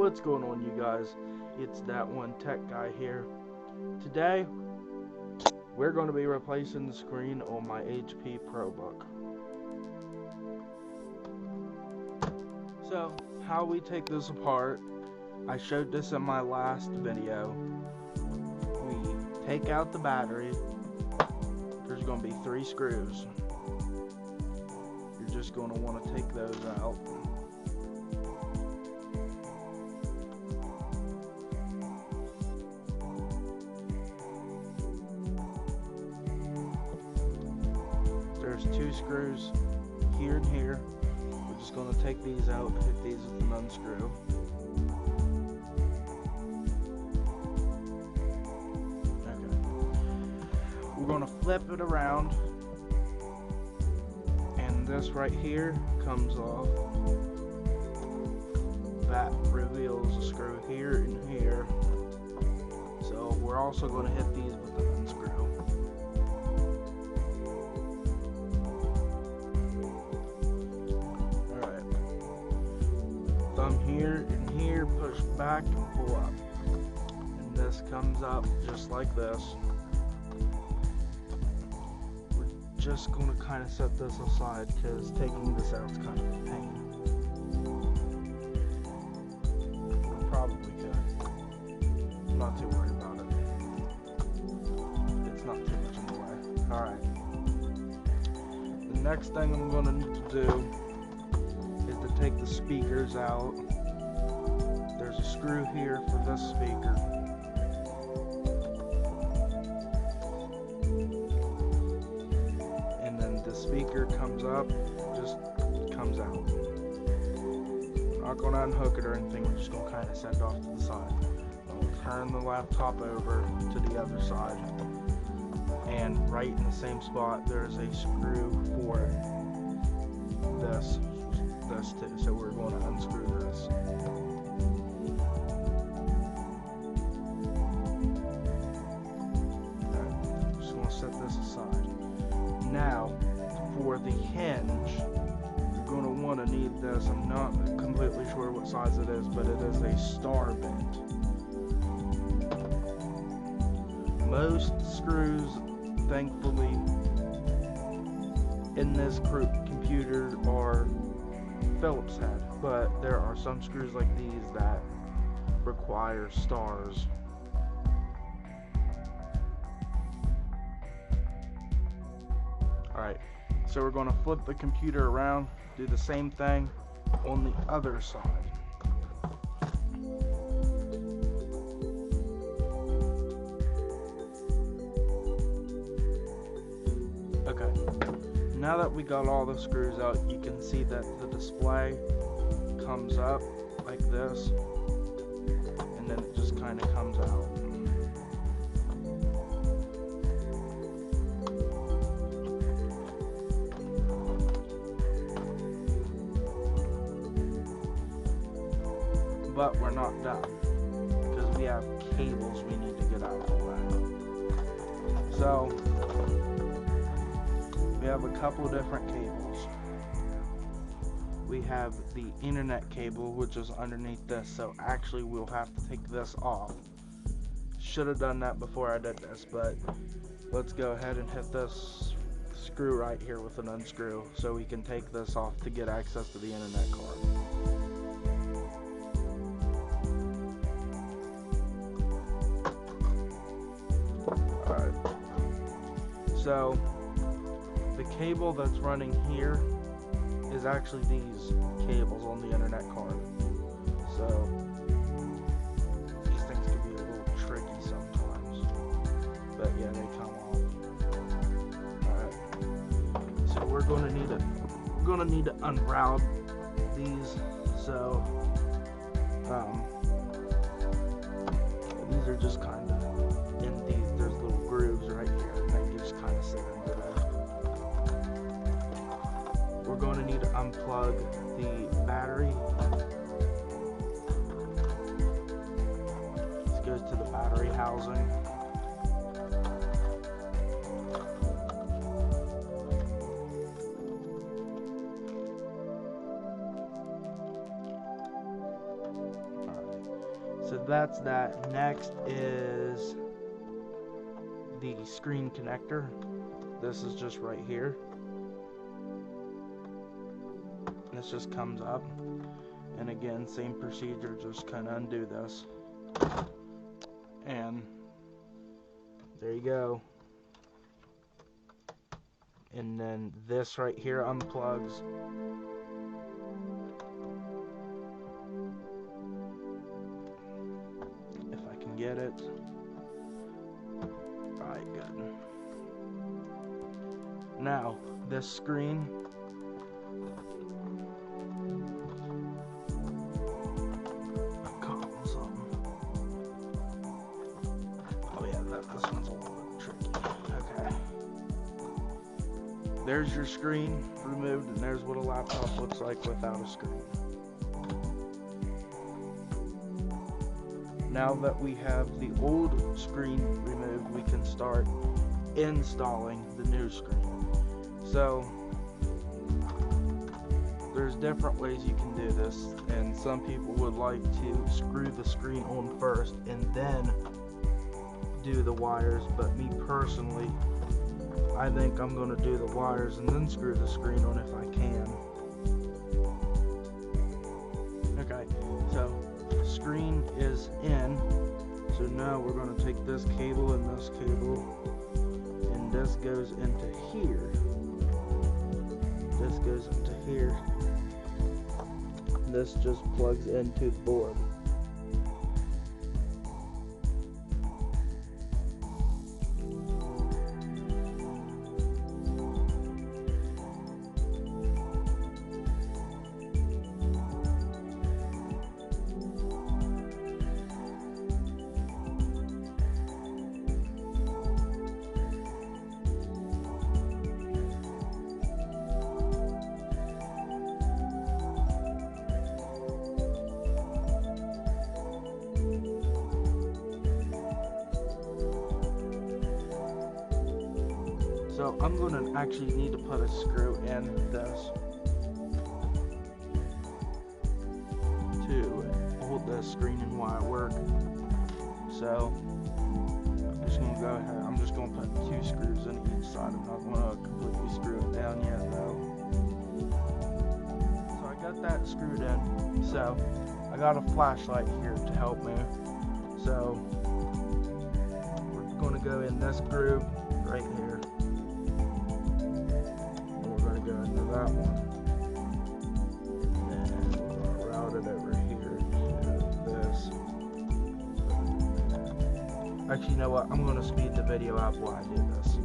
What's going on, you guys? It's that one tech guy here. Today we're going to be replacing the screen on my HP ProBook. So how we take this apart, I showed this in my last video. We take out the battery. There's going to be 3 screws. You're just going to want to take those out. There's 2 screws here and here. We're just going to take these out, hit these with an unscrew. Okay. We're going to flip it around, and this right here comes off. That reveals a screw here and here. So we're also going to hit these with an unscrew. Thumb here and here, push back and pull up, and this comes up just like this. We're just going to kind of set this aside because taking this out is kind of a pain. We probably could. I'm not too worried about it. It's not too much in the way. Alright. The next thing I'm going to need to do is to take the speakers out. There's a screw here for this speaker. And then the speaker comes up, just comes out. We're not going to unhook it or anything, we're just going to kind of set it off to the side. I'll turn the laptop over to the other side. And right in the same spot, there's a screw for this too, so we're going to unscrew this. Okay, just going to set this aside. Now, for the hinge, you're going to want to need this. I'm not completely sure what size it is, but it is a star bent. Most screws, thankfully, in this computer are Phillips head, but there are some screws like these that require stars. Alright, so we're going to flip the computer around, do the same thing on the other side. Okay. Now that we got all the screws out, you can see that the display comes up like this, and then it just kind of comes out. But we're not done, because we have cables we need to get out of the way. So we have a couple of different cables. We have the internet cable, which is underneath this, so actually we'll have to take this off. Should have done that before I did this, but let's go ahead and hit this screw right here with an unscrew so we can take this off to get access to the internet card. Alright, so the cable that's running here is actually these cables on the internet card. So these things can be a little tricky sometimes, but yeah, they come off. Alright, so we're going to need to unroute these. So these are just kind of in these. There's little grooves right here, and they just kind of sit into there. We're going to need to unplug the battery. This goes to the battery housing. Alright. So that's that. Next is the screen connector. This is just right here. This just comes up. And again, same procedure, just kind of undo this. And there you go. And then this right here unplugs. If I can get it. Alright, good. Now, this screen. Oh yeah, this one's a little bit tricky. Okay. There's your screen removed, and there's what a laptop looks like without a screen. Now that we have the old screen removed, we can start installing the new screen. So there's different ways you can do this, and some people would like to screw the screen on first and then do the wires, but me personally, I think I'm going to do the wires and then screw the screen on if I can. Okay, so screen is in. So now we're going to take this cable and this cable, and this goes into here. This goes into here. This just plugs into the board. So I'm going to actually need to put a screw in this to hold the screen and wire work. So I'm just going to go ahead. I'm just going to put 2 screws in each side. I'm not going to completely screw it down yet though. So I got that screwed in. So I got a flashlight here to help me. So we're going to go in this groove right here. Go into that one, and then we're going to route it over here to this. Actually, you know what? I'm going to speed the video up while I do this.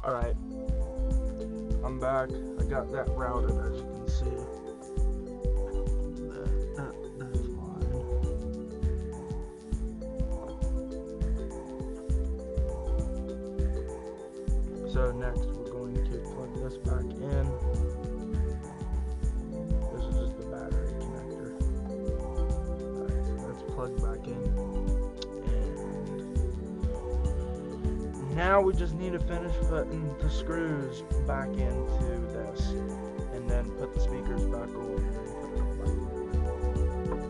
Alright, I'm back. I got that routed, as you can see. That's fine. So next we're going to plug this back in. This is just the battery connector. Alright, so that's plugged back in. Now we just need to finish putting the screws back into this, and then put the speakers back on, and then put it all back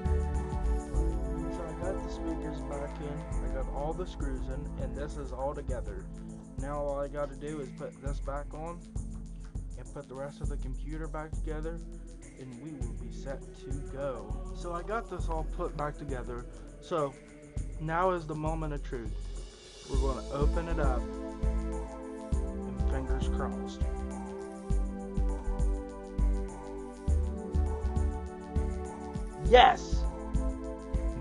in. So I got the speakers back in, I got all the screws in, and this is all together. Now all I got to do is put this back on, and put the rest of the computer back together, and we will be set to go. So I got this all put back together, so now is the moment of truth. We're going to open it up, and fingers crossed. Yes!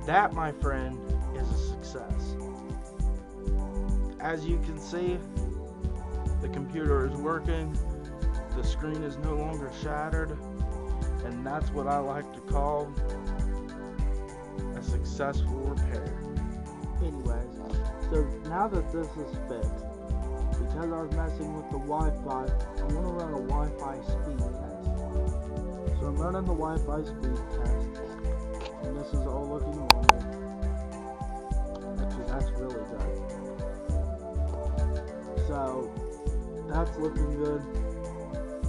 That, my friend, is a success. As you can see, the computer is working, the screen is no longer shattered, and that's what I like to call a successful repair. Anyways, so now that this is fixed, because I was messing with the Wi-Fi, I'm going to run a Wi-Fi speed test. So So I'm running the Wi-Fi speed test, and this is all looking normal. Actually, that's really good. So, that's looking good.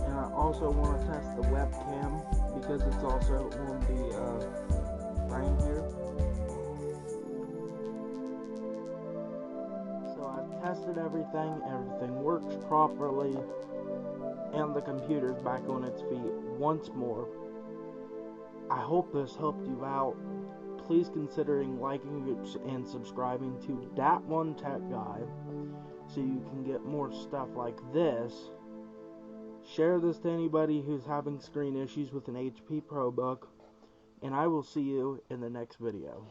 And I also want to test the webcam, because it's also on the frame here. So I've tested everything works properly, and the computer's back on its feet once more. I hope this helped you out. Please consider liking and subscribing to That One Tech Guy so you can get more stuff like this. Share this to anybody who's having screen issues with an HP ProBook, and I will see you in the next video.